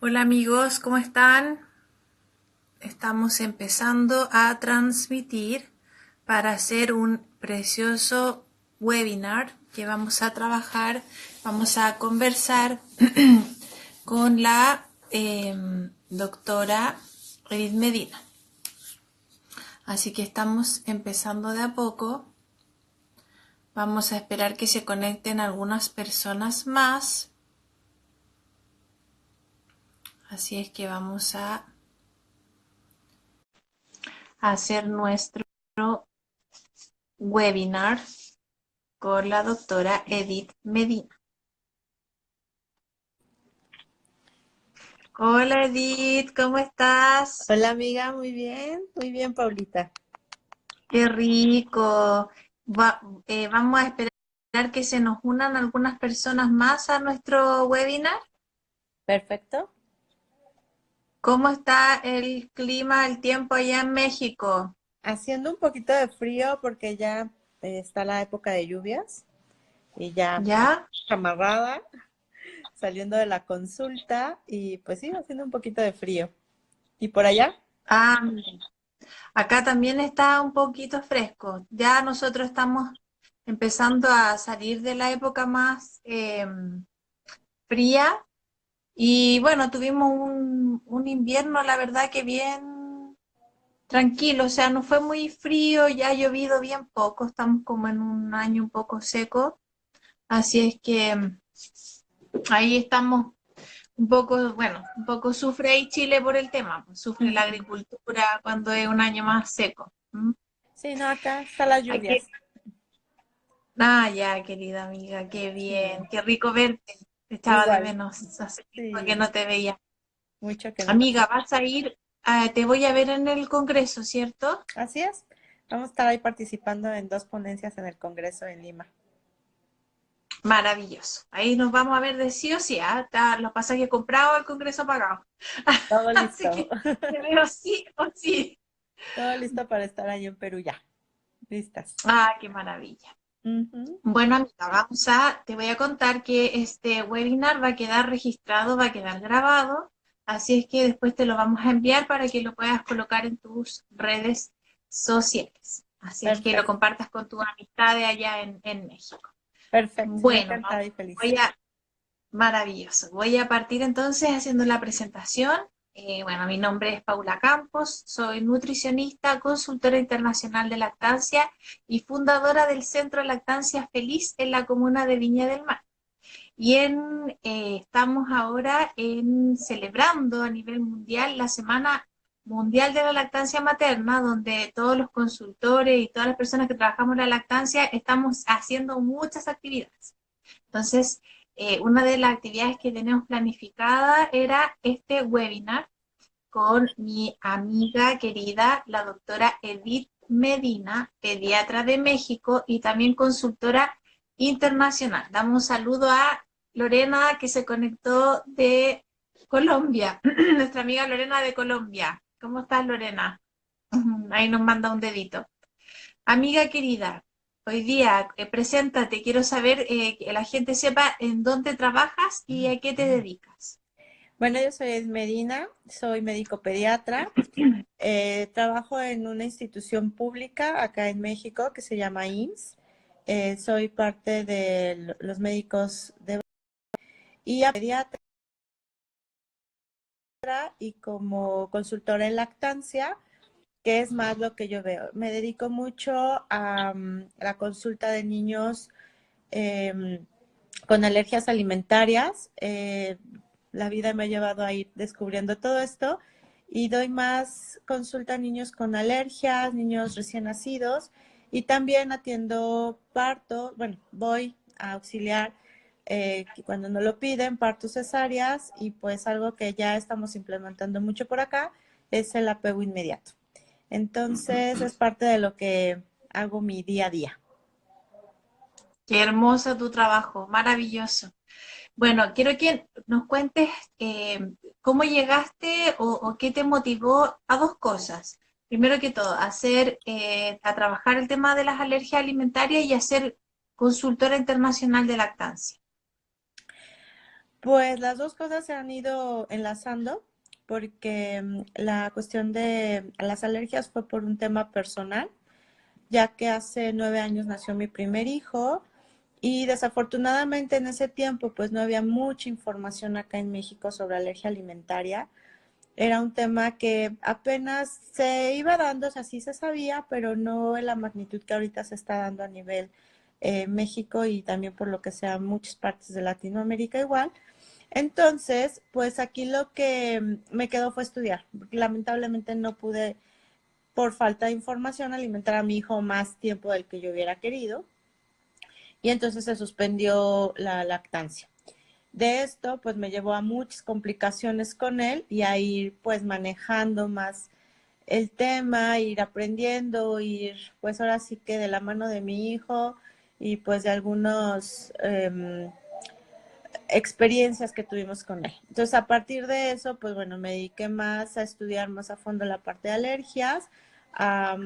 Hola amigos, ¿cómo están? Estamos empezando a transmitir para hacer un precioso webinar que vamos a trabajar, vamos a conversar con la doctora Edith Medina. Así que estamos empezando de a poco. Vamos a esperar que se conecten algunas personas más. Así es que vamos a hacer nuestro webinar con la doctora Edith Medina. Hola Edith, ¿cómo estás? Hola amiga, muy bien Paulita. Qué rico. Vamos a esperar que se nos unan algunas personas más a nuestro webinar. Perfecto. ¿Cómo está el clima, el tiempo allá en México? Haciendo un poquito de frío porque ya está la época de lluvias y ya ¿Ya? chamarrada, saliendo de la consulta y pues sí, haciendo un poquito de frío. ¿Y por allá? Ah, mire. Acá también está un poquito fresco. Ya nosotros estamos empezando a salir de la época más fría. Y bueno, tuvimos un invierno, la verdad que bien tranquilo, o sea, no fue muy frío, ya ha llovido bien poco, estamos como en un año un poco seco, así es que ahí estamos un poco, bueno, un poco sufre ahí Chile por el tema, pues, sufre la Ujú. agricultura cuando es un año más seco. ¿M? Sí, no, acá están las Aquí, lluvias. ya, querida amiga, qué Sí, bien, qué rico verte, te echaba de igual. menos, hace tiempo que Sí, no te veía. mucho que no nos Amiga, vemos. vas a ir, te voy a ver en el Congreso, ¿cierto? Así es. Vamos a estar ahí participando en dos ponencias en el Congreso en Lima. Maravilloso. Ahí nos vamos a ver de sí o sí, ¿ah? Los pasajes comprados, el Congreso pagado. Todo Así listo. que te veo sí o sí. Todo listo para estar ahí en Perú ya. Listas. Ah, qué maravilla. Ujú. Bueno, amiga, te voy a contar que este webinar va a quedar registrado, va a quedar grabado, así es que después te lo vamos a enviar para que lo puedas colocar en tus redes sociales. Así es que lo Perfecto. compartas con tus amistades allá en México. Perfecto, yo Bueno, encantada y feliz. voy a, Maravilloso. Voy a partir entonces haciendo la presentación. Bueno, mi nombre es Paula Campos, soy nutricionista, consultora internacional de lactancia y fundadora del Centro de Lactancia Feliz en la comuna de Viña del Mar. Estamos ahora celebrando a nivel mundial la Semana Mundial de la Lactancia Materna, donde todos los consultores y todas las personas que trabajamos en la lactancia estamos haciendo muchas actividades. Entonces, una de las actividades que tenemos planificada era este webinar con mi amiga querida, la doctora Edith Medina, pediatra de México y también consultora internacional. Damos un saludo a Lorena que se conectó de Colombia, nuestra amiga Lorena de Colombia. ¿Cómo estás, Lorena? Ahí nos manda un dedito. Amiga querida, hoy día preséntate, quiero saber que la gente sepa en dónde trabajas y a qué te dedicas. Bueno, yo soy Ed Medina, soy médico pediatra, trabajo en una institución pública acá en México que se llama IMSS. Soy parte de los médicos de y a pediatra y como consultora en lactancia, que es más lo que yo veo. Me dedico mucho a la consulta de niños em, con alergias alimentarias. La vida me ha llevado a ir descubriendo todo esto y doy más consulta a niños con alergias, niños recién nacidos y también atiendo parto, bueno, voy a auxiliar cuando no lo piden, partos cesáreas y pues algo que ya estamos implementando mucho por acá es el apego inmediato. Entonces es parte de lo que hago mi día a día. Qué hermoso tu trabajo, maravilloso. Bueno, quiero que nos cuentes cómo llegaste o qué te motivó a dos cosas. Primero que todo, a trabajar el tema de las alergias alimentarias y a ser consultora internacional de lactancia. Pues las dos cosas se han ido enlazando porque la cuestión de las alergias fue por un tema personal, ya que hace 9 años nació mi primer hijo y desafortunadamente en ese tiempo pues no había mucha información acá en México sobre alergia alimentaria. Era un tema que apenas se iba dando, o sea, sí se sabía, pero no en la magnitud que ahorita se está dando a nivel México y también por lo que sea muchas partes de Latinoamérica igual. Entonces, pues aquí lo que me quedó fue estudiar. Lamentablemente no pude, por falta de información, alimentar a mi hijo más tiempo del que yo hubiera querido y entonces se suspendió la lactancia. De esto, pues me llevó a muchas complicaciones con él y a ir pues manejando más el tema, ir aprendiendo, ir pues ahora sí que de la mano de mi hijo y pues de algunos experiencias que tuvimos con él. Entonces, a partir de eso, pues bueno, me dediqué más a estudiar más a fondo la parte de alergias, a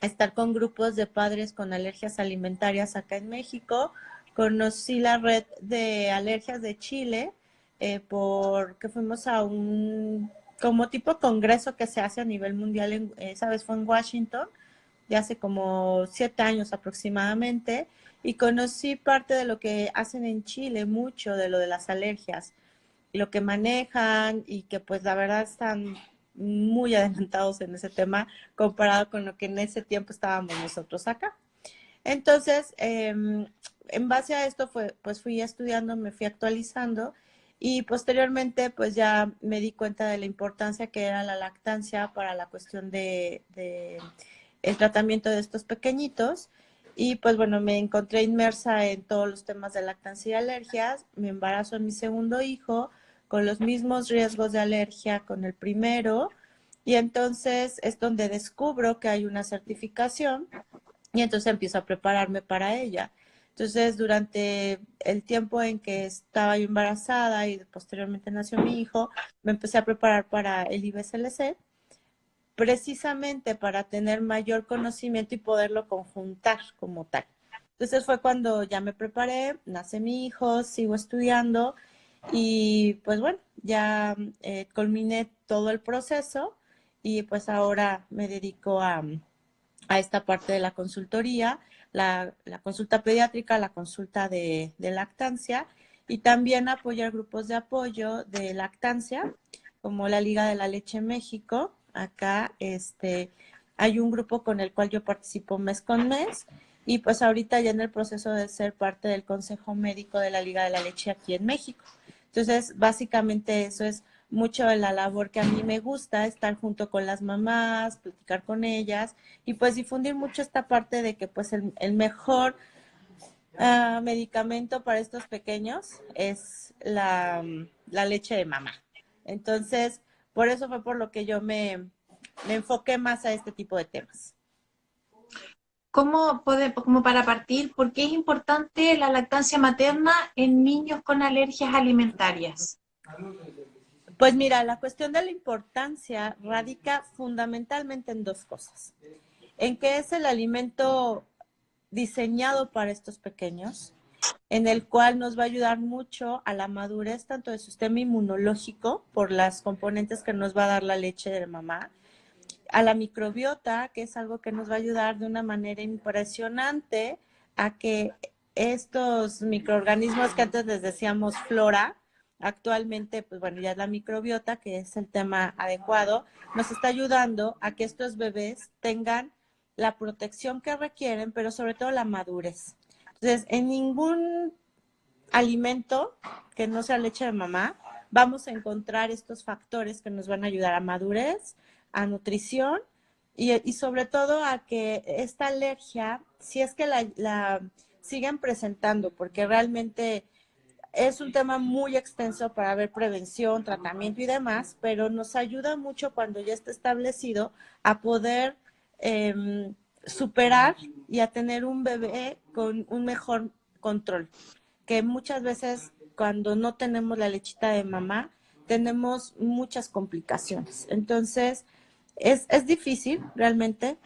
estar con grupos de padres con alergias alimentarias acá en México. Conocí la red de alergias de Chile porque fuimos a un como tipo congreso que se hace a nivel mundial, esa vez fue en Washington, de hace como 7 años aproximadamente, y conocí parte de lo que hacen en Chile, mucho de lo de las alergias, y lo que manejan, y que pues la verdad están muy adelantados en ese tema comparado con lo que en ese tiempo estábamos nosotros acá. Entonces, en base a esto pues fui estudiando, me fui actualizando y posteriormente pues ya me di cuenta de la importancia que era la lactancia para la cuestión de el tratamiento de estos pequeñitos. Y pues bueno, me encontré inmersa en todos los temas de lactancia y alergias. Me embarazo en mi segundo hijo con los mismos riesgos de alergia con el primero. Y entonces es donde descubro que hay una certificación y entonces empiezo a prepararme para ella. Entonces, durante el tiempo en que estaba yo embarazada y posteriormente nació mi hijo, me empecé a preparar para el IBCLC precisamente para tener mayor conocimiento y poderlo conjuntar como tal. Entonces fue cuando ya me preparé, nace mi hijo, sigo estudiando y pues bueno, ya culminé todo el proceso y pues ahora me dedico a esta parte de la consultoría, la consulta pediátrica, la consulta de lactancia y también apoyar grupos de apoyo de lactancia, como la Liga de la Leche en México. Acá hay un grupo con el cual yo participo mes con mes y pues ahorita ya en el proceso de ser parte del Consejo Médico de la Liga de la Leche aquí en México. Entonces, básicamente eso es mucho de la labor que a mí me gusta, estar junto con las mamás, platicar con ellas y pues difundir mucho esta parte de que pues el mejor medicamento para estos pequeños es la leche de mamá. Entonces, por eso fue por lo que yo me enfoqué más a este tipo de temas. Como para partir, por qué es importante la lactancia materna en niños con alergias alimentarias? Pues mira, la cuestión de la importancia radica fundamentalmente en dos cosas. En que es el alimento diseñado para estos pequeños, en el cual nos va a ayudar mucho a la madurez tanto del sistema inmunológico por las componentes que nos va a dar la leche de mamá, a la microbiota, que es algo que nos va a ayudar de una manera impresionante a que estos microorganismos que antes les decíamos flora, actualmente, pues bueno, ya es la microbiota, que es el tema adecuado, nos está ayudando a que estos bebés tengan la protección que requieren, pero sobre todo la madurez. Entonces, en ningún alimento que no sea leche de mamá, vamos a encontrar estos factores que nos van a ayudar a madurez, a nutrición y sobre todo a que esta alergia, si es que la siguen presentando, porque realmente es un tema muy extenso para ver prevención, tratamiento y demás, pero nos ayuda mucho cuando ya está establecido a poder superar y a tener un bebé con un mejor control, que muchas veces cuando no tenemos la lechita de mamá, tenemos muchas complicaciones. Entonces, es difícil realmente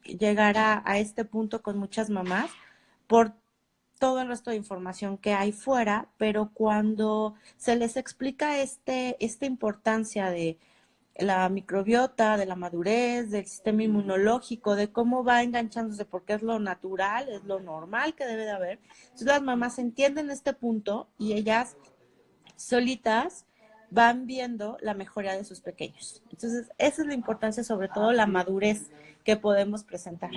llegar a este punto con muchas mamás por todo el resto de información que hay fuera, pero cuando se les explica esta importancia de la microbiota, de la madurez, del sistema inmunológico, de cómo va enganchándose, porque es lo natural, es lo normal que debe de haber. Entonces las mamás entienden este punto y ellas solitas van viendo la mejoría de sus pequeños. Entonces, esa es la importancia, sobre todo la madurez que podemos presentar.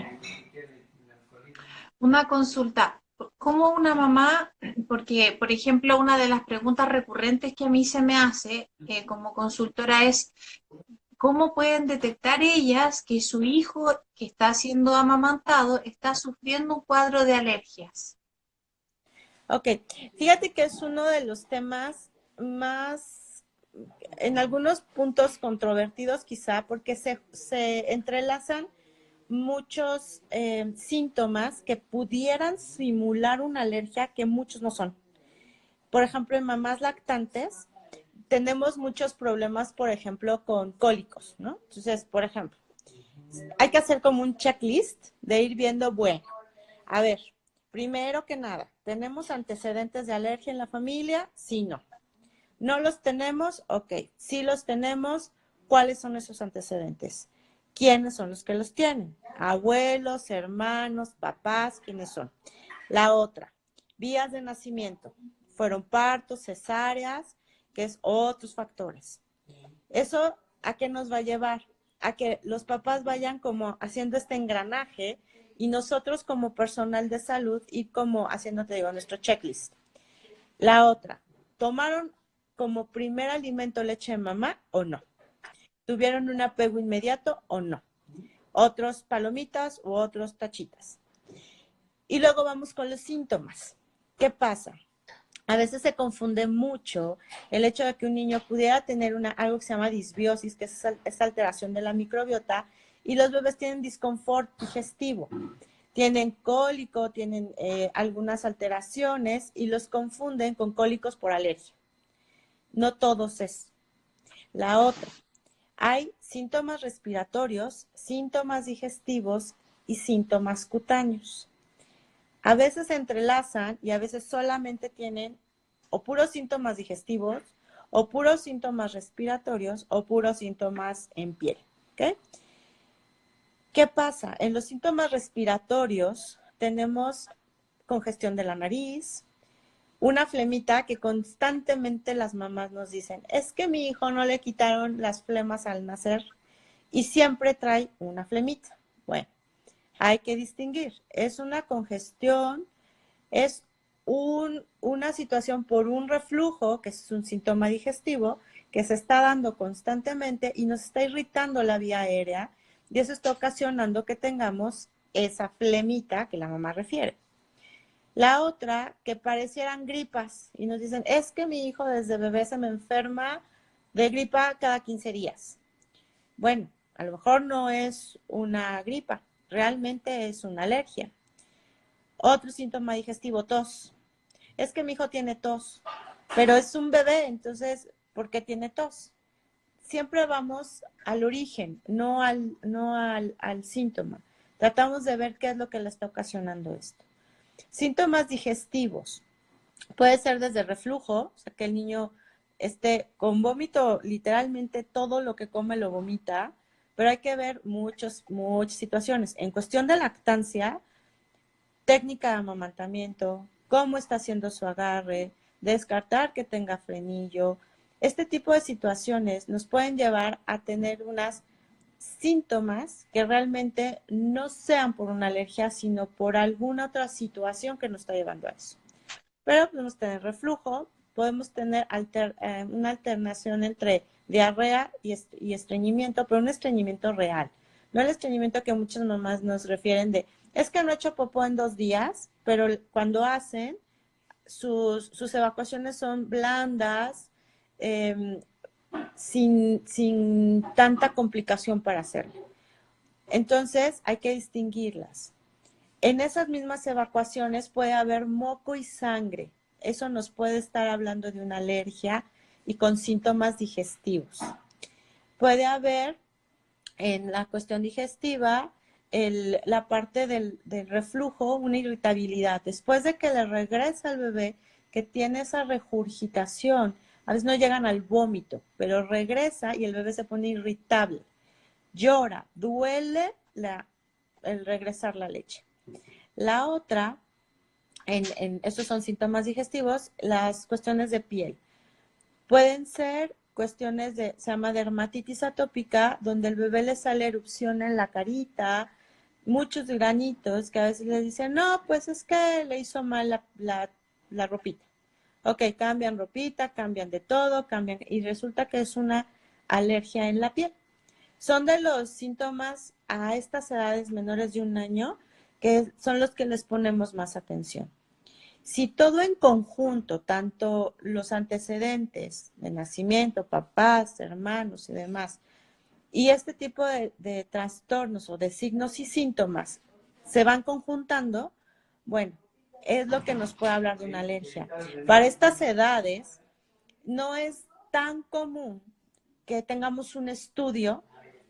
Una consulta. ¿Cómo una mamá, porque por ejemplo una de las preguntas recurrentes que a mí se me hace como consultora es, ¿cómo pueden detectar ellas que su hijo que está siendo amamantado está sufriendo un cuadro de alergias? Ok, fíjate que es uno de los temas más, en algunos puntos controvertidos quizá, porque se entrelazan muchos síntomas que pudieran simular una alergia que muchos no son. Por ejemplo, en mamás lactantes tenemos muchos problemas, por ejemplo, con cólicos, ¿no? Entonces, por ejemplo, hay que hacer como un checklist de ir viendo, bueno, a ver, primero que nada, ¿tenemos antecedentes de alergia en la familia? Sí, no. ¿No los tenemos? Ok. Sí los tenemos, ¿cuáles son esos antecedentes? ¿Quiénes son los que los tienen? Abuelos, hermanos, papás, ¿quiénes son? La otra, vías de nacimiento. Fueron partos, cesáreas, que es otros factores. ¿Eso a qué nos va a llevar? A que los papás vayan como haciendo este engranaje y nosotros como personal de salud ir como haciendo, te digo, nuestro checklist. La otra, ¿tomaron como primer alimento leche de mamá o no? ¿Tuvieron un apego inmediato o no? Otros palomitas u otros tachitas. Y luego vamos con los síntomas. ¿Qué pasa? A veces se confunde mucho el hecho de que un niño pudiera tener algo que se llama disbiosis, que es esa alteración de la microbiota, y los bebés tienen disconfort digestivo, tienen cólico, tienen algunas alteraciones y los confunden con cólicos por alergia. No todos es. La otra, hay síntomas respiratorios, síntomas digestivos y síntomas cutáneos. A veces se entrelazan y a veces solamente tienen o puros síntomas digestivos, o puros síntomas respiratorios, o puros síntomas en piel. ¿Okay? ¿Qué pasa? En los síntomas respiratorios tenemos congestión de la nariz, una flemita que constantemente las mamás nos dicen, es que mi hijo no le quitaron las flemas al nacer y siempre trae una flemita. Bueno, hay que distinguir, es una congestión, es una situación por un reflujo, que es un síntoma digestivo, que se está dando constantemente y nos está irritando la vía aérea y eso está ocasionando que tengamos esa flemita que la mamá refiere. La otra, que parecieran gripas y nos dicen, es que mi hijo desde bebé se me enferma de gripa cada 15 días. Bueno, a lo mejor no es una gripa, realmente es una alergia. Otro síntoma digestivo, tos. Es que mi hijo tiene tos, pero es un bebé, entonces, ¿por qué tiene tos? Siempre vamos al origen, no al síntoma. Tratamos de ver qué es lo que le está ocasionando esto. Síntomas digestivos. Puede ser desde reflujo, o sea, que el niño esté con vómito, literalmente todo lo que come lo vomita, pero hay que ver muchas situaciones. En cuestión de lactancia, técnica de amamantamiento, cómo está haciendo su agarre, descartar que tenga frenillo. Este tipo de situaciones nos pueden llevar a tener unos síntomas que realmente no sean por una alergia, sino por alguna otra situación que nos está llevando a eso. Pero podemos tener reflujo, podemos tener una alternación entre diarrea y estreñimiento, pero un estreñimiento real. No el estreñimiento que muchas mamás nos refieren de, es que no he hecho popó en 2 días, pero cuando hacen, sus evacuaciones son blandas, eh, sin tanta complicación para hacerlo. Entonces hay que distinguirlas. En esas mismas evacuaciones puede haber moco y sangre. Eso nos puede estar hablando de una alergia y con síntomas digestivos. Puede haber en la cuestión digestiva la parte del reflujo, una irritabilidad. Después de que le regresa al bebé, que tiene esa regurgitación, a veces no llegan al vómito, pero regresa y el bebé se pone irritable, llora, duele el regresar la leche. La otra, estos son síntomas digestivos, las cuestiones de piel. Pueden ser cuestiones se llama dermatitis atópica, donde el bebé le sale erupción en la carita, muchos granitos que a veces le dicen, no, pues es que le hizo mal la ropita. Ok, cambian ropita, cambian de todo, cambian, y resulta que es una alergia en la piel. Son de los síntomas a estas edades menores de 1 año que son los que les ponemos más atención. Si todo en conjunto, tanto los antecedentes de nacimiento, papás, hermanos y demás, y este tipo de trastornos o de signos y síntomas se van conjuntando, bueno, es lo que nos puede hablar de una alergia. Para estas edades no es tan común que tengamos un estudio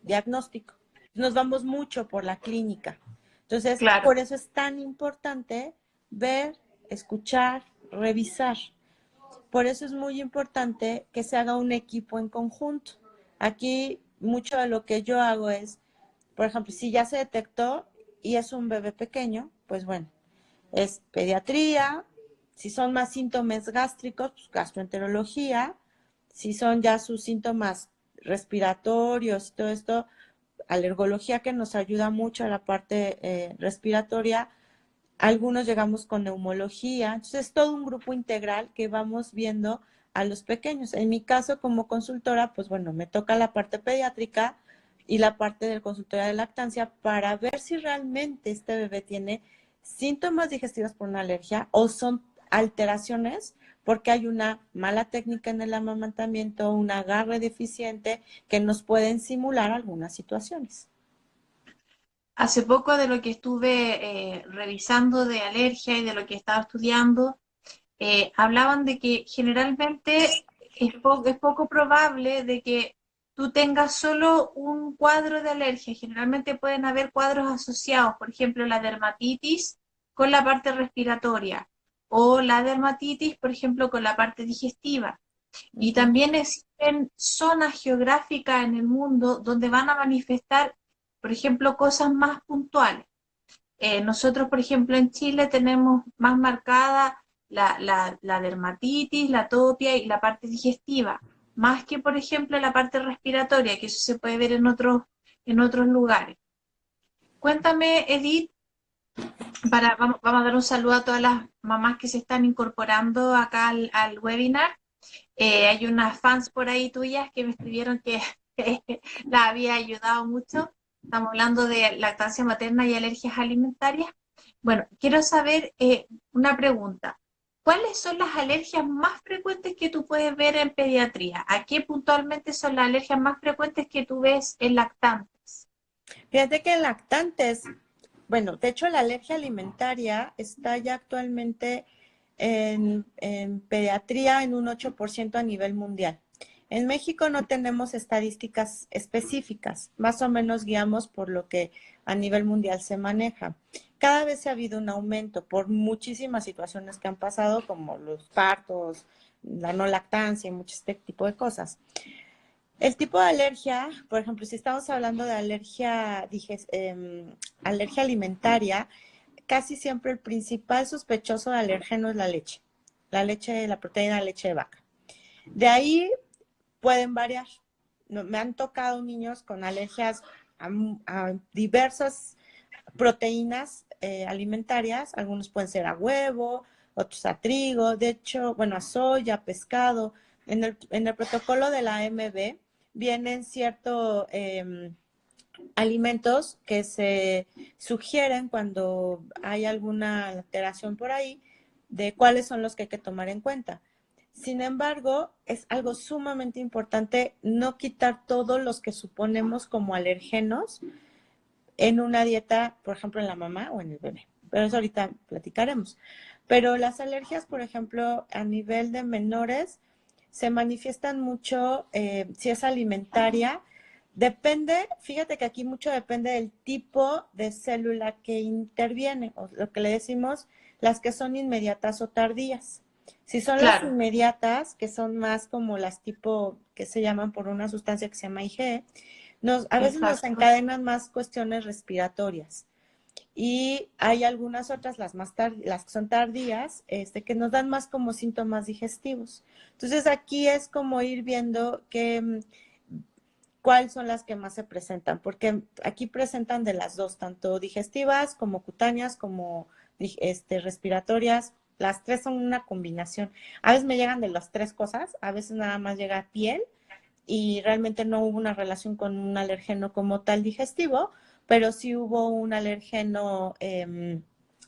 diagnóstico. Nos vamos mucho por la clínica. Entonces, Claro. por eso es tan importante ver, escuchar, revisar. Por eso es muy importante que se haga un equipo en conjunto. Aquí mucho de lo que yo hago es, por ejemplo, si ya se detectó y es un bebé pequeño, pues bueno, es pediatría. Si son más síntomas gástricos, pues gastroenterología. Si son ya sus síntomas respiratorios y todo esto, alergología, que nos ayuda mucho a la parte respiratoria. Algunos llegamos con neumología. Entonces es todo un grupo integral que vamos viendo a los pequeños. En mi caso, como consultora, pues bueno, me toca la parte pediátrica y la parte del consultorio de lactancia para ver si realmente este bebé tiene síntomas digestivos por una alergia o son alteraciones porque hay una mala técnica en el amamantamiento, un agarre deficiente que nos pueden simular algunas situaciones. Hace poco de lo que estuve revisando de alergia y de lo que estaba estudiando, hablaban de que generalmente es poco probable de que tú tengas solo un cuadro de alergia. Generalmente pueden haber cuadros asociados, por ejemplo, la dermatitis con la parte respiratoria o la dermatitis, por ejemplo, con la parte digestiva. Y Uh-huh. también existen zonas geográficas en el mundo donde van a manifestar, por ejemplo, cosas más puntuales. Nosotros, por ejemplo, en Chile tenemos más marcada la dermatitis, la atopia y la parte digestiva, más que, por ejemplo, la parte respiratoria, que eso se puede ver en otros lugares. Cuéntame, Edith, vamos a dar un saludo a todas las mamás que se están incorporando acá al webinar. Hay unas fans por ahí tuyas que me escribieron que la había ayudado mucho. Estamos hablando de lactancia materna y alergias alimentarias. Bueno, quiero saber una pregunta. ¿Cuáles son las alergias más frecuentes que tú puedes ver en pediatría? ¿A qué puntualmente son las alergias más frecuentes que tú ves en lactantes? Fíjate que en lactantes, bueno, de hecho la alergia alimentaria está ya actualmente en pediatría en un 8% a nivel mundial. En México no tenemos estadísticas específicas, más o menos guiamos por lo que a nivel mundial se maneja. Cada vez ha habido un aumento por muchísimas situaciones que han pasado, como los partos, la no lactancia y mucho este tipo de cosas. El tipo de alergia, por ejemplo, si estamos hablando de alergia alimentaria, casi siempre el principal sospechoso de alérgeno es la leche, la proteína de leche de vaca. De ahí pueden variar. Me han tocado niños con alergias a diversas proteínas alimentarias. Algunos pueden ser a huevo, otros a trigo, de hecho, bueno, a soya, pescado. En el protocolo de la AMB vienen ciertos alimentos que se sugieren cuando hay alguna alteración por ahí de cuáles son los que hay que tomar en cuenta. Sin embargo, es algo sumamente importante no quitar todos los que suponemos como alergenos en una dieta, por ejemplo, en la mamá o en el bebé. Pero eso ahorita platicaremos. Pero las alergias, por ejemplo, a nivel de menores, se manifiestan mucho si es alimentaria. Depende, fíjate que aquí mucho depende del tipo de célula que interviene, o lo que le decimos las que son inmediatas o tardías. Si son las Claro, inmediatas, que son más como las tipo que se llaman por una sustancia que se llama IgE, a veces nos exacto. encadenan más cuestiones respiratorias. Y hay algunas otras, las que son tardías, que nos dan más como síntomas digestivos. Entonces aquí es como ir viendo cuáles son las que más se presentan, porque aquí presentan de las dos, tanto digestivas como cutáneas, como respiratorias. Las tres son una combinación. A veces me llegan de las tres cosas, a veces nada más llega piel y realmente no hubo una relación con un alergeno como tal digestivo, pero sí hubo un alergeno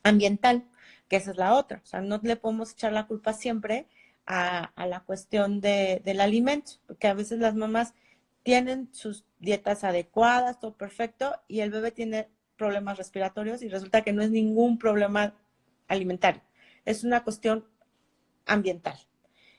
ambiental, que esa es la otra. O sea, no le podemos echar la culpa siempre a la cuestión del alimento, porque a veces las mamás tienen sus dietas adecuadas, todo perfecto, y el bebé tiene problemas respiratorios y resulta que no es ningún problema alimentario, es una cuestión ambiental.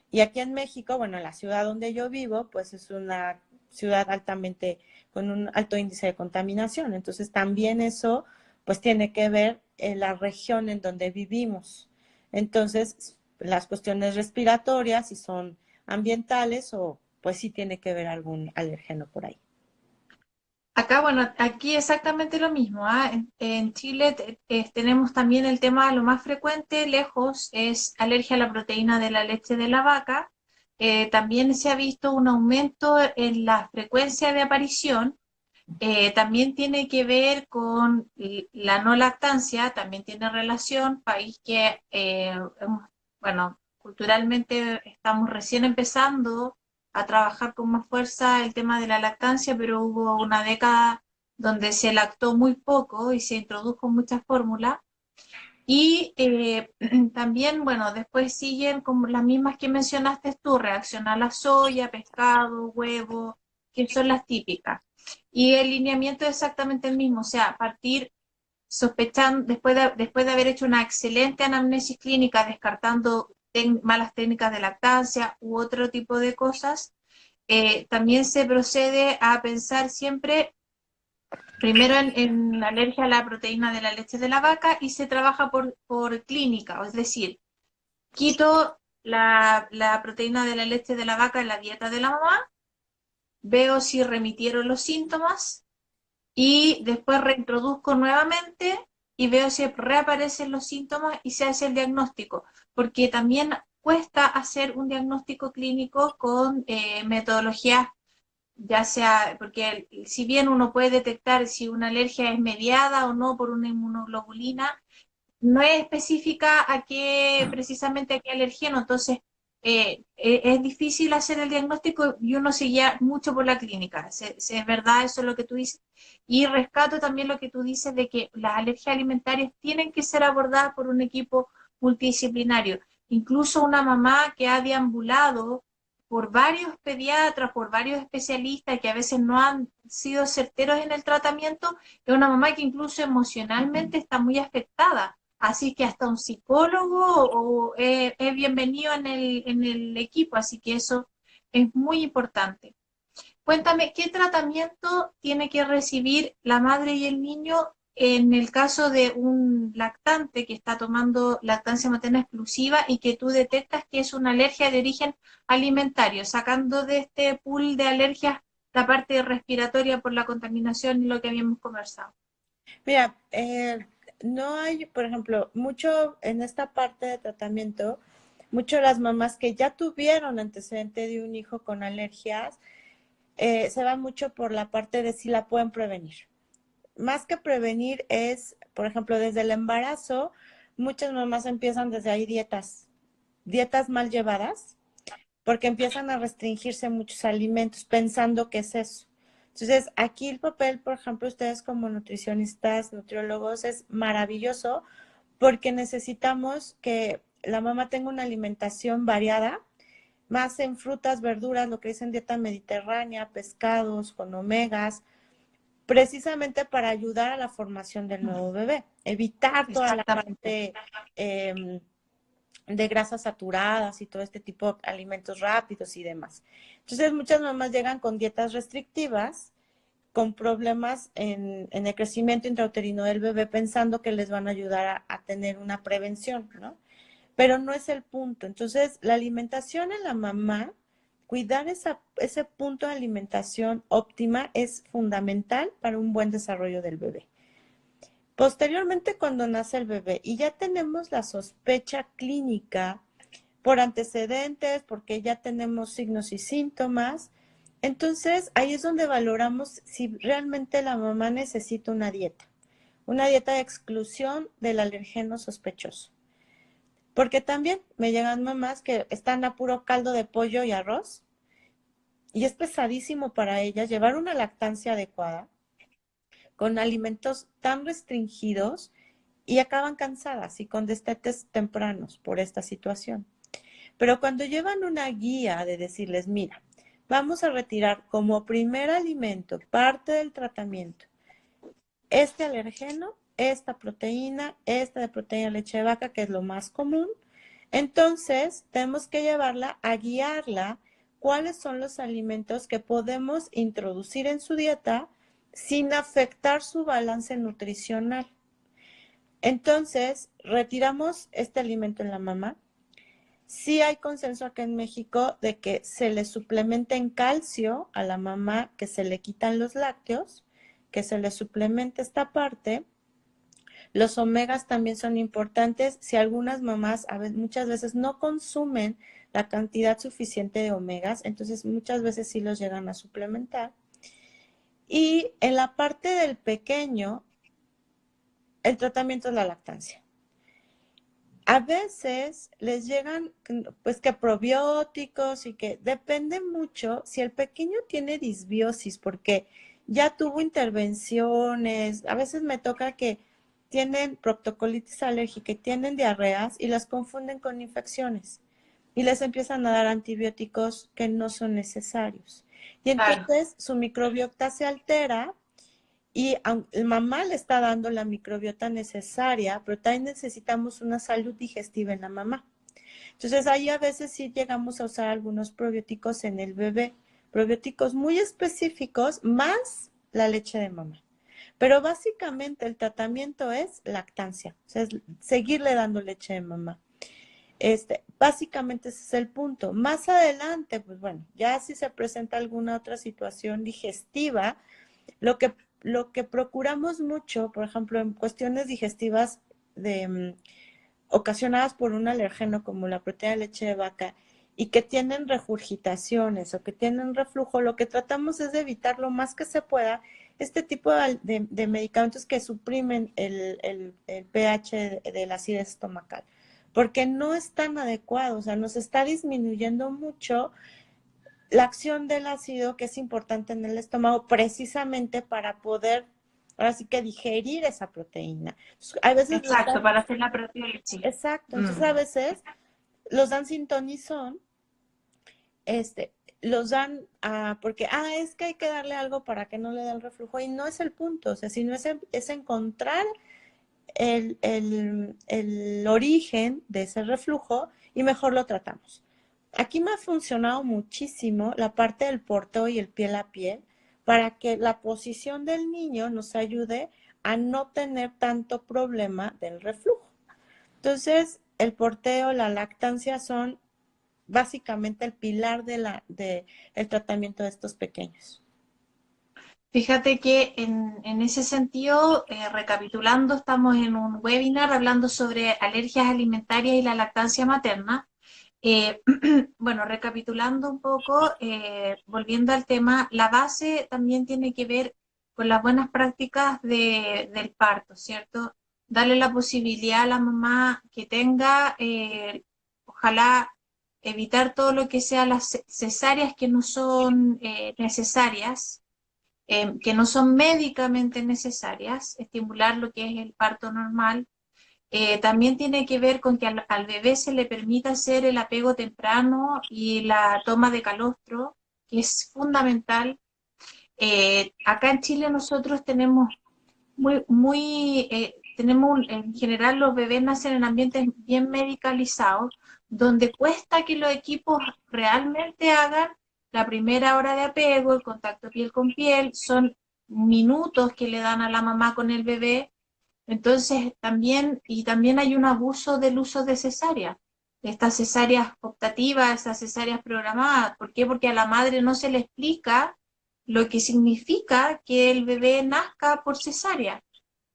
Y aquí en México, bueno, la ciudad donde yo vivo, pues es una ciudad altamente, con un alto índice de contaminación. Entonces también eso, pues tiene que ver en la región en donde vivimos. Entonces, las cuestiones respiratorias, si son ambientales o pues sí tiene que ver algún alérgeno por ahí. Acá, bueno, aquí exactamente lo mismo, ¿ah? En Chile tenemos también el tema, lo más frecuente, lejos, es alergia a la proteína de la leche de la vaca. También se ha visto un aumento en la frecuencia de aparición. También tiene que ver con la no lactancia, también tiene relación, país que, bueno, culturalmente estamos recién empezando a trabajar con más fuerza el tema de la lactancia, pero hubo una década donde se lactó muy poco y se introdujo muchas fórmulas. Y también, bueno, después siguen como las mismas que mencionaste tú, reacción a la soya, pescado, huevo, que son las típicas. Y el lineamiento es exactamente el mismo, o sea, partir sospechando, después de haber hecho una excelente anamnesis clínica, descartando malas técnicas de lactancia u otro tipo de cosas, también se procede a pensar siempre primero en alergia a la proteína de la leche de la vaca y se trabaja por clínica, es decir, quito la proteína de la leche de la vaca en la dieta de la mamá, veo si remitieron los síntomas y después reintroduzco nuevamente y veo si reaparecen los síntomas y se hace el diagnóstico, porque también cuesta hacer un diagnóstico clínico con metodologías, ya sea, porque si bien uno puede detectar si una alergia es mediada o no por una inmunoglobulina, no es específica a qué, precisamente a qué alergeno, entonces es difícil hacer el diagnóstico y uno se guía mucho por la clínica. Es verdad, eso es lo que tú dices. Y rescato también lo que tú dices de que las alergias alimentarias tienen que ser abordadas por un equipo multidisciplinario. Incluso una mamá que ha deambulado por varios pediatras, por varios especialistas que a veces no han sido certeros en el tratamiento, es una mamá que incluso emocionalmente está muy afectada. Así que hasta un psicólogo es bienvenido en el equipo, así que eso es muy importante. Cuéntame, ¿qué tratamiento tiene que recibir la madre y el niño en el caso de un lactante que está tomando lactancia materna exclusiva y que tú detectas que es una alergia de origen alimentario, sacando de este pool de alergias la parte respiratoria por la contaminación y lo que habíamos conversado? Mira, no hay, por ejemplo, mucho en esta parte de tratamiento, mucho las mamás que ya tuvieron antecedente de un hijo con alergias, se van mucho por la parte de si la pueden prevenir. Más que prevenir es, por ejemplo, desde el embarazo, muchas mamás empiezan desde ahí dietas mal llevadas, porque empiezan a restringirse muchos alimentos pensando que es eso. Entonces, aquí el papel, por ejemplo, ustedes como nutricionistas, nutriólogos, es maravilloso porque necesitamos que la mamá tenga una alimentación variada, más en frutas, verduras, lo que dicen dieta mediterránea, pescados con omegas, precisamente para ayudar a la formación del nuevo bebé, evitar toda la Exactamente. parte de grasas saturadas y todo este tipo de alimentos rápidos y demás. Entonces, muchas mamás llegan con dietas restrictivas con problemas en el crecimiento intrauterino del bebé pensando que les van a ayudar a tener una prevención, ¿no? Pero no es el punto. Entonces, la alimentación en la mamá, cuidar ese punto de alimentación óptima es fundamental para un buen desarrollo del bebé. Posteriormente, cuando nace el bebé y ya tenemos la sospecha clínica por antecedentes, porque ya tenemos signos y síntomas, entonces ahí es donde valoramos si realmente la mamá necesita una dieta de exclusión del alergeno sospechoso. Porque también me llegan mamás que están a puro caldo de pollo y arroz y es pesadísimo para ellas llevar una lactancia adecuada con alimentos tan restringidos y acaban cansadas y con destetes tempranos por esta situación. Pero cuando llevan una guía de decirles, mira, vamos a retirar como primer alimento, parte del tratamiento, este alergeno, esta de proteína de leche de vaca, que es lo más común, entonces tenemos que llevarla a guiarla cuáles son los alimentos que podemos introducir en su dieta sin afectar su balance nutricional. Entonces, retiramos este alimento en la mamá. Sí hay consenso acá en México de que se le suplementa en calcio a la mamá, que se le quitan los lácteos, que se le suplementa esta parte. Los omegas también son importantes. Si algunas mamás muchas veces no consumen la cantidad suficiente de omegas, entonces muchas veces sí los llegan a suplementar. Y en la parte del pequeño, el tratamiento es la lactancia. A veces les llegan pues que probióticos y que depende mucho si el pequeño tiene disbiosis porque ya tuvo intervenciones, a veces me toca que tienen proctocolitis alérgica y tienen diarreas y las confunden con infecciones y les empiezan a dar antibióticos que no son necesarios. Y Claro. entonces su microbiota se altera y el mamá le está dando la microbiota necesaria, pero también necesitamos una salud digestiva en la mamá. Entonces ahí a veces sí llegamos a usar algunos probióticos en el bebé, probióticos muy específicos más la leche de mamá. Pero básicamente el tratamiento es lactancia, o sea, es seguirle dando leche de mamá. Básicamente ese es el punto. Más adelante, pues bueno, ya si se presenta alguna otra situación digestiva, lo que, lo que procuramos mucho, por ejemplo, en cuestiones digestivas ocasionadas por un alergeno como la proteína de leche de vaca y que tienen regurgitaciones o que tienen reflujo, lo que tratamos es de evitar lo más que se pueda este tipo de medicamentos que suprimen el pH de la acidez estomacal, porque no es tan adecuado, o sea, nos está disminuyendo mucho la acción del ácido que es importante en el estómago precisamente para poder, ahora sí que digerir esa proteína. Entonces, a veces los Exacto, dan, para hacer la propia leche. exacto, entonces a Mm. veces los dan sin tonizón, los dan porque, es que hay que darle algo para que no le dé el reflujo y no es el punto, o sea, sino es encontrar el origen de ese reflujo y mejor lo tratamos. Aquí me ha funcionado muchísimo la parte del porteo y el piel a piel para que la posición del niño nos ayude a no tener tanto problema del reflujo. Entonces, el porteo, la lactancia son básicamente el pilar el tratamiento de estos pequeños. Fíjate que en ese sentido, recapitulando, estamos en un webinar hablando sobre alergias alimentarias y la lactancia materna. Eh, bueno, recapitulando un poco, volviendo al tema, la base también tiene que ver con las buenas prácticas del parto, ¿cierto? Darle la posibilidad a la mamá que tenga, ojalá evitar todo lo que sea las cesáreas que no son necesarias, que no son médicamente necesarias, estimular lo que es el parto normal. También tiene que ver con que al bebé se le permita hacer el apego temprano y la toma de calostro, que es fundamental. Acá en Chile nosotros tenemos en general los bebés nacen en ambientes bien medicalizados, donde cuesta que los equipos realmente hagan la primera hora de apego, el contacto piel con piel, son minutos que le dan a la mamá con el bebé. Entonces, también hay un abuso del uso de cesárea, de estas cesáreas optativas, estas cesáreas programadas. ¿Por qué? Porque a la madre no se le explica lo que significa que el bebé nazca por cesárea.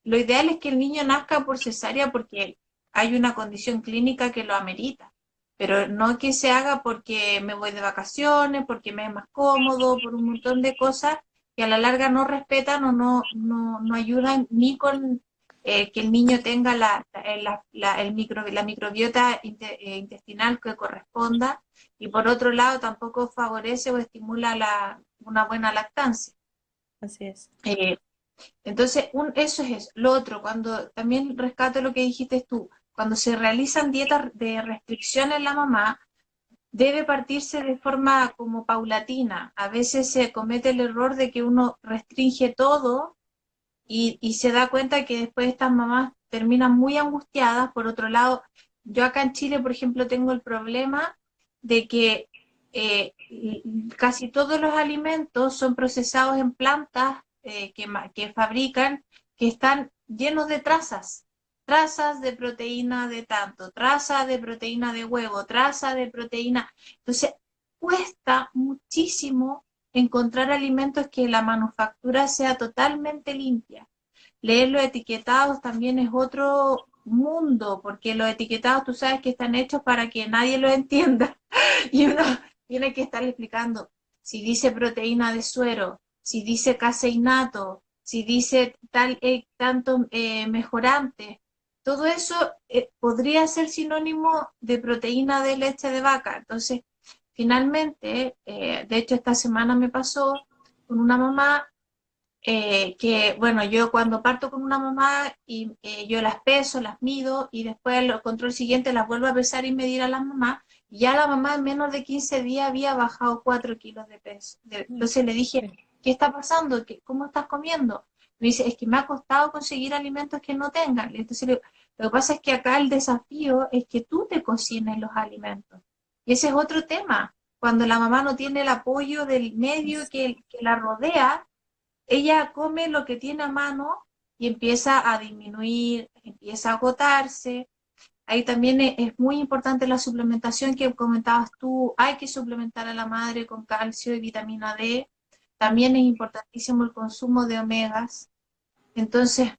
Lo ideal es que el niño nazca por cesárea porque hay una condición clínica que lo amerita, pero no que se haga porque me voy de vacaciones, porque me es más cómodo, por un montón de cosas que a la larga no respetan o no ayudan ni con que el niño tenga la microbiota intestinal que corresponda, y por otro lado tampoco favorece o estimula una buena lactancia. Así es. Eh, entonces, eso es eso. Lo otro, cuando también rescato lo que dijiste tú, cuando se realizan dietas de restricción en la mamá, debe partirse de forma como paulatina. A veces se comete el error de que uno restringe todo y se da cuenta que después estas mamás terminan muy angustiadas. Por otro lado, yo acá en Chile, por ejemplo, tengo el problema de que casi todos los alimentos son procesados en plantas que fabrican, que están llenos de trazas de proteína de tanto, trazas de proteína de huevo, trazas de proteína. Entonces, cuesta muchísimo encontrar alimentos que la manufactura sea totalmente limpia. Leer los etiquetados también es otro mundo, porque los etiquetados tú sabes que están hechos para que nadie los entienda y uno tiene que estarle explicando si dice proteína de suero, si dice caseinato, si dice tanto mejorante. Todo eso podría ser sinónimo de proteína de leche de vaca. Entonces, finalmente, de hecho esta semana me pasó con una mamá que, bueno, yo cuando parto con una mamá y yo las peso, las mido y después el control siguiente las vuelvo a pesar y medir a la mamá, y ya la mamá en menos de 15 días había bajado 4 kilos de peso. Entonces le dije, ¿qué está pasando? ¿Cómo estás comiendo? Me dice, es que me ha costado conseguir alimentos que no tengan. Entonces lo que pasa es que acá el desafío es que tú te cocines los alimentos. Y ese es otro tema. Cuando la mamá no tiene el apoyo del medio que la rodea, ella come lo que tiene a mano y empieza a disminuir, empieza a agotarse. Ahí también es muy importante la suplementación que comentabas tú. Hay que suplementar a la madre con calcio y vitamina D. También es importantísimo el consumo de omegas. Entonces,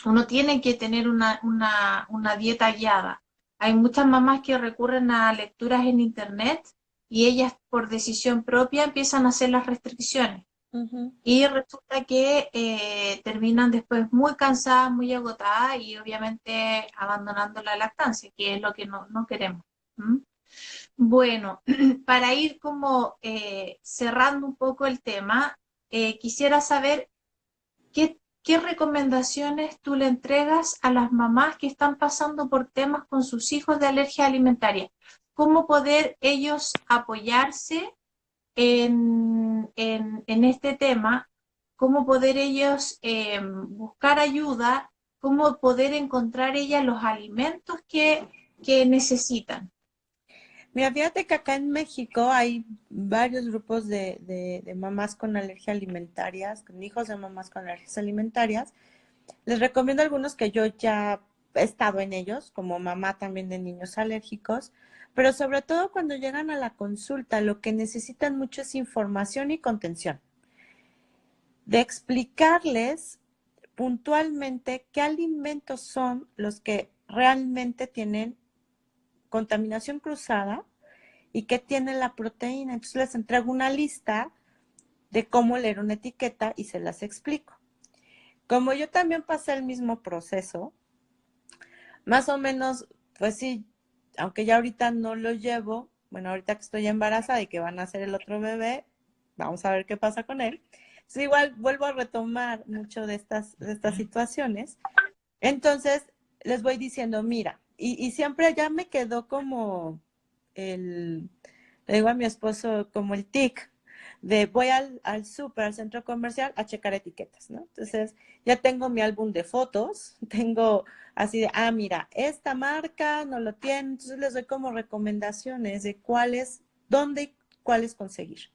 uno tiene que tener una dieta guiada. Hay muchas mamás que recurren a lecturas en internet y ellas por decisión propia empiezan a hacer las restricciones. Ujú. Y resulta que terminan después muy cansadas, muy agotadas y obviamente abandonando la lactancia, que es lo que no queremos. ¿Mm? Bueno, para ir como cerrando un poco el tema, quisiera saber qué recomendaciones tú le entregas a las mamás que están pasando por temas con sus hijos de alergia alimentaria. ¿Cómo poder ellos apoyarse en este tema? ¿Cómo poder ellos buscar ayuda? ¿Cómo poder encontrar ellas los alimentos que necesitan? Mira, fíjate que acá en México hay varios grupos de mamás con alergia alimentarias, con hijos de mamás con alergias alimentarias. Les recomiendo algunos que yo ya he estado en ellos, como mamá también de niños alérgicos, pero sobre todo cuando llegan a la consulta, lo que necesitan mucho es información y contención, de explicarles puntualmente qué alimentos son los que realmente tienen contaminación cruzada y qué tiene la proteína. Entonces les entrego una lista de cómo leer una etiqueta y se las explico. Como yo también pasé el mismo proceso, más o menos, pues sí, aunque ya ahorita no lo llevo, bueno, ahorita que estoy embarazada y que van a hacer el otro bebé, vamos a ver qué pasa con él. Sí, igual vuelvo a retomar mucho de estas situaciones. Entonces, les voy diciendo, mira, y siempre ya me quedó como el, le digo a mi esposo, como el tic de voy al súper, al centro comercial, a checar etiquetas, ¿no? Entonces, ya tengo mi álbum de fotos, tengo así de, mira, esta marca no lo tiene, entonces les doy como recomendaciones de cuáles, dónde y cuáles conseguir.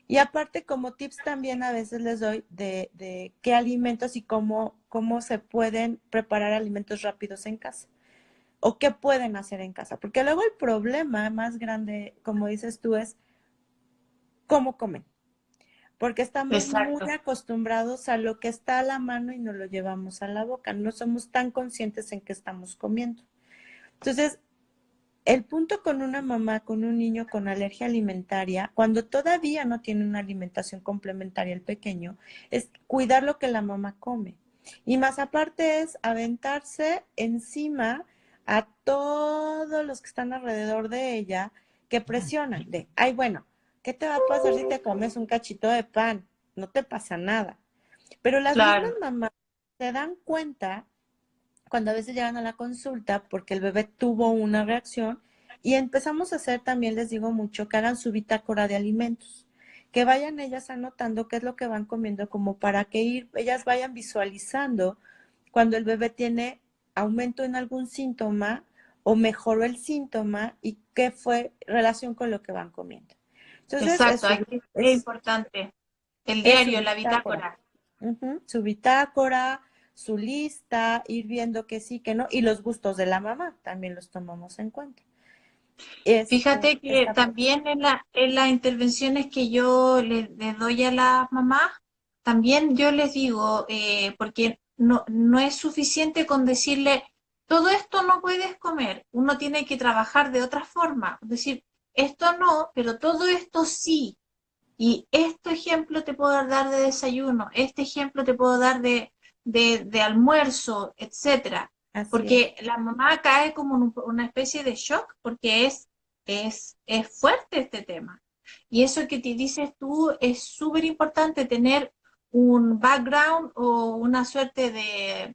Y aparte, como tips también a veces les doy de qué alimentos y cómo se pueden preparar alimentos rápidos en casa o qué pueden hacer en casa. Porque luego el problema más grande, como dices tú, es cómo comen. Porque estamos muy Exacto. acostumbrados a lo que está a la mano y nos lo llevamos a la boca. No somos tan conscientes en qué estamos comiendo. Entonces, el punto con una mamá, con un niño con alergia alimentaria, cuando todavía no tiene una alimentación complementaria el pequeño, es cuidar lo que la mamá come. Y más aparte es aventarse encima a todos los que están alrededor de ella que presionan de, ay, bueno, ¿qué te va a pasar si te comes un cachito de pan? No te pasa nada. Pero las mismas Claro. mamás se dan cuenta cuando a veces llegan a la consulta porque el bebé tuvo una reacción y empezamos a hacer también, les digo mucho, que hagan su bitácora de alimentos, que vayan ellas anotando qué es lo que van comiendo como para que ellas vayan visualizando cuando el bebé tiene aumento en algún síntoma o mejoró el síntoma y qué fue relación con lo que van comiendo. Entonces, Exacto, aquí es importante. El es su diario, la bitácora. bitácora. Su bitácora, su lista, ir viendo que sí, que no, y los gustos de la mamá también los tomamos en cuenta. Fíjate que Esta parte. también en las intervenciones que yo les doy a las mamás, también yo les digo, porque no es suficiente con decirle, todo esto no puedes comer, uno tiene que trabajar de otra forma, es decir, esto no, pero todo esto sí. Y este ejemplo te puedo dar de desayuno, este ejemplo te puedo dar de almuerzo, etcétera. Así es. Porque la mamá cae como en una especie de shock, porque es fuerte este tema. Y eso que te dices tú es súper importante, tener un background o una suerte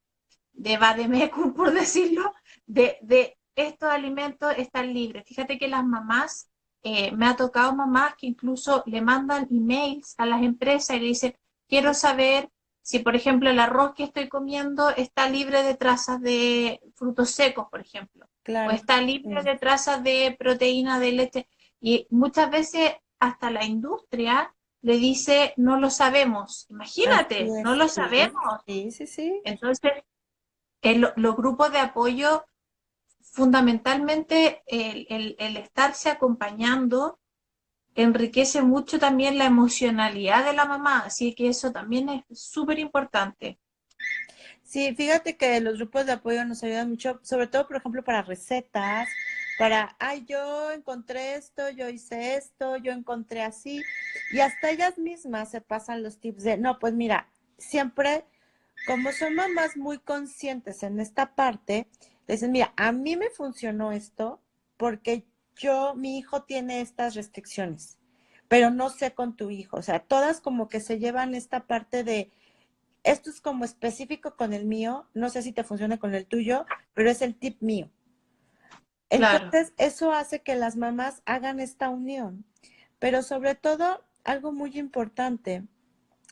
de vademecum, por decirlo, de estos alimentos están libres. Fíjate que las mamás, me ha tocado mamás que incluso le mandan emails a las empresas y le dicen, quiero saber si, por ejemplo, el arroz que estoy comiendo está libre de trazas de frutos secos, por ejemplo, o Claro. está libre Sí. de trazas de proteína de leche. Y muchas veces hasta la industria le dice, no lo sabemos. Así Imagínate, no es. lo Sí, sabemos. sí, sí, sí. Entonces, los grupos de apoyo, fundamentalmente el estarse acompañando, enriquece mucho también la emocionalidad de la mamá, así que eso también es súper importante. Sí, fíjate que los grupos de apoyo nos ayudan mucho, sobre todo, por ejemplo, para recetas, para, ay, yo encontré esto, yo hice esto, yo encontré así, y hasta ellas mismas se pasan los tips de, no, pues mira, siempre, como son mamás muy conscientes en esta parte, le dicen, mira, a mí me funcionó esto porque mi hijo tiene estas restricciones, pero no sé con tu hijo, o sea, todas como que se llevan esta parte de esto es como específico con el mío, no sé si te funciona con el tuyo, pero es el tip mío. Claro, Entonces, eso hace que las mamás hagan esta unión. Pero sobre todo, algo muy importante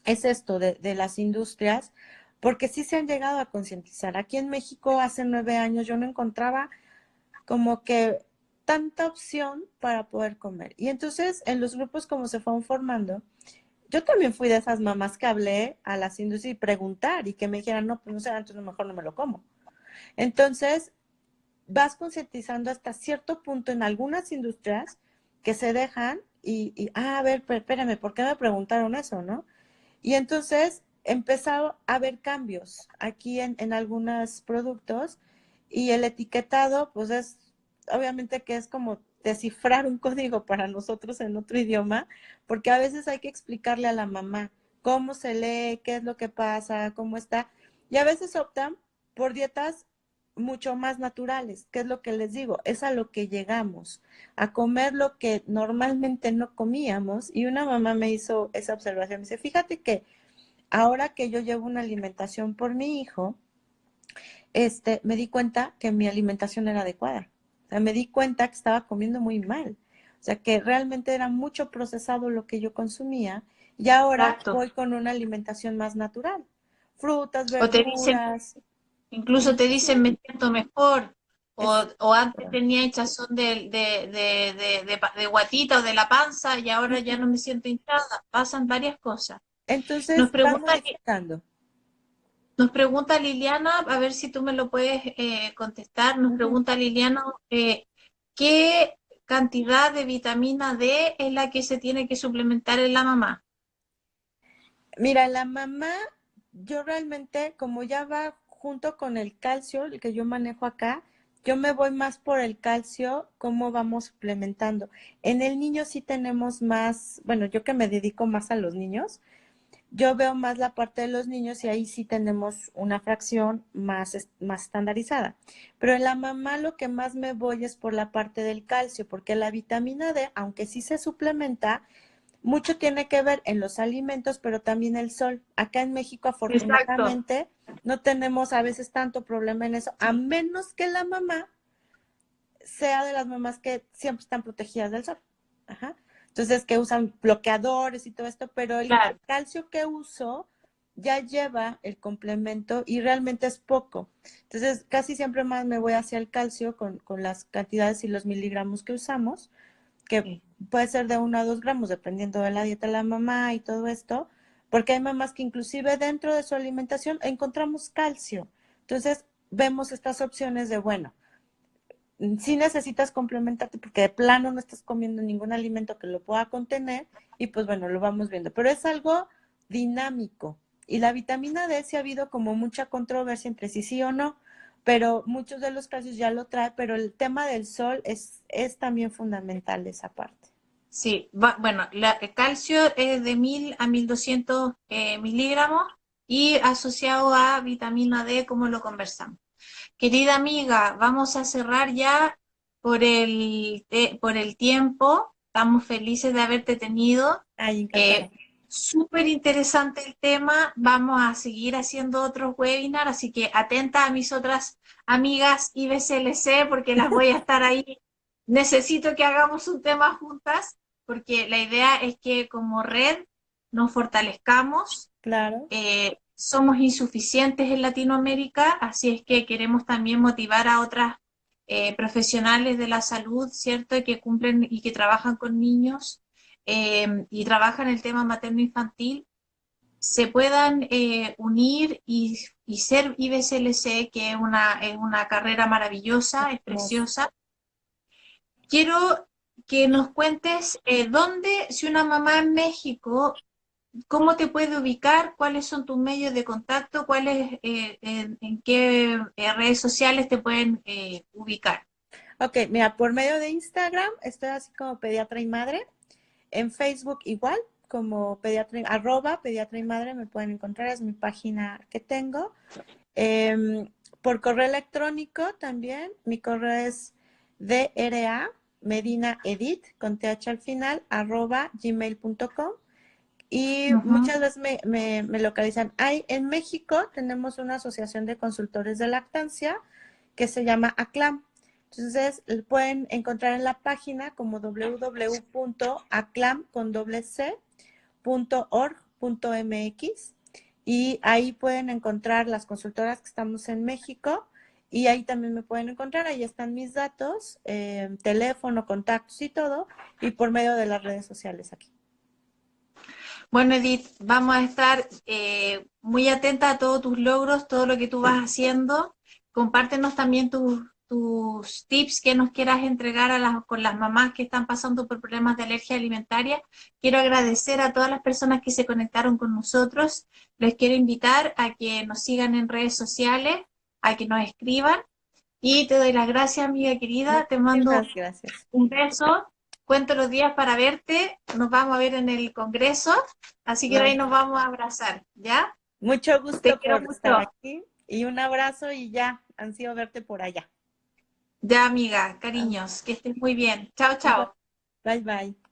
es esto de las industrias, porque sí se han llegado a concientizar. Aquí en México, hace 9 años, yo no encontraba como que tanta opción para poder comer. Y entonces, en los grupos como se fueron formando, yo también fui de esas mamás que hablé a las industrias y preguntar y que me dijeran, no, pues no sé, entonces mejor no me lo como. Entonces, vas concientizando hasta cierto punto en algunas industrias que se dejan a ver, espérame, ¿por qué me preguntaron eso, no? Y entonces empezado a haber cambios aquí en algunos productos y el etiquetado, pues es, obviamente que es como descifrar un código para nosotros en otro idioma, porque a veces hay que explicarle a la mamá cómo se lee, qué es lo que pasa, cómo está, y a veces optan por dietas mucho más naturales, que es lo que les digo, es a lo que llegamos, a comer lo que normalmente no comíamos, y una mamá me hizo esa observación, me dice, fíjate que ahora que yo llevo una alimentación por mi hijo, me di cuenta que mi alimentación era adecuada. O sea, me di cuenta que estaba comiendo muy mal. O sea, que realmente era mucho procesado lo que yo consumía y ahora exacto. voy con una alimentación más natural. Frutas, O te dicen, verduras. incluso te Sí, dicen, me siento mejor, o antes tenía hinchazón de guatita o de la panza y ahora ya no Ujú. me siento hinchada. Pasan varias cosas. Nos Entonces van pregunta, modificando. nos pregunta Liliana, a ver si tú me lo puedes contestar. Nos Ujú. pregunta Liliana, ¿qué cantidad de vitamina D es la que se tiene que suplementar en la mamá? Mira, la mamá, yo realmente, como ya va junto con el calcio, el que yo manejo acá, yo me voy más por el calcio, cómo vamos suplementando. En el niño sí tenemos más, bueno, yo que me dedico más a los niños, yo veo más la parte de los niños y ahí sí tenemos una fracción más estandarizada. Pero en la mamá lo que más me voy es por la parte del calcio, porque la vitamina D, aunque sí se suplementa, mucho tiene que ver en los alimentos, pero también el sol. Acá en México, Exacto. afortunadamente, no tenemos a veces tanto problema en eso, a Sí. menos que la mamá sea de las mamás que siempre están protegidas del sol. Ajá. Entonces, que usan bloqueadores y todo esto, pero el Claro. calcio que uso ya lleva el complemento y realmente es poco. Entonces, casi siempre más me voy hacia el calcio con las cantidades y los miligramos que usamos, que Sí. puede ser de 1 a 2 gramos, dependiendo de la dieta de la mamá y todo esto, porque hay mamás que inclusive dentro de su alimentación encontramos calcio. Entonces, vemos estas opciones de, bueno, sí necesitas complementarte porque de plano no estás comiendo ningún alimento que lo pueda contener y pues bueno, lo vamos viendo. Pero es algo dinámico. Y la vitamina D sí ha habido como mucha controversia entre si sí o no, pero muchos de los casos ya lo trae, pero el tema del sol es también fundamental esa parte. Sí, bueno, el calcio es de 1000 a 1200 miligramos y asociado a vitamina D, como lo conversamos. Querida amiga, vamos a cerrar ya por el tiempo. Estamos felices de haberte tenido. Ay, Eh, encantada. Súper interesante el tema. Vamos a seguir haciendo otros webinars, así que atenta a mis otras amigas IBCLC porque las voy a estar ahí. Necesito que hagamos un tema juntas porque la idea es que como red nos fortalezcamos. Claro. Somos insuficientes en Latinoamérica, así es que queremos también motivar a otras profesionales de la salud, ¿cierto? Y que cumplen y que trabajan con niños y trabajan el tema materno-infantil, se puedan unir y ser IBCLC, que es una carrera maravillosa, es Hermoso. preciosa. Quiero que nos cuentes dónde, si una mamá en México, ¿cómo te puede ubicar? ¿Cuáles son tus medios de contacto? En qué redes sociales te pueden ubicar? Ok, mira, por medio de Instagram estoy así como pediatra y madre. En Facebook igual, como pediatra, @pediatra y madre me pueden encontrar, es mi página que tengo. Por correo electrónico también, mi correo es DRA Medina Edith con TH al final, @gmail.com. Y Ujú. muchas veces me localizan. En México tenemos una asociación de consultores de lactancia que se llama ACLAM. Entonces, pueden encontrar en la página como www.aclam.org.mx y ahí pueden encontrar las consultoras que estamos en México y ahí también me pueden encontrar. Ahí están mis datos, teléfono, contactos y todo, y por medio de las redes sociales aquí. Bueno, Edith, vamos a estar muy atentas a todos tus logros, todo lo que tú vas haciendo. Compártenos también tus tips que nos quieras entregar con las mamás que están pasando por problemas de alergia alimentaria. Quiero agradecer a todas las personas que se conectaron con nosotros. Les quiero invitar a que nos sigan en redes sociales, a que nos escriban. Y te doy las gracias, amiga querida. Te mando Muchísimas gracias. un beso. Cuento los días para verte. Nos vamos a ver en el Congreso. Así que de ahí Vale. nos vamos a abrazar. ¿Ya? Mucho Te gusto quiero por estar mucho. aquí y un abrazo y ya, ansío verte por allá. Ya, amiga. Ah, Cariños. Que estés muy bien. Chao, igual. chao. Bye bye.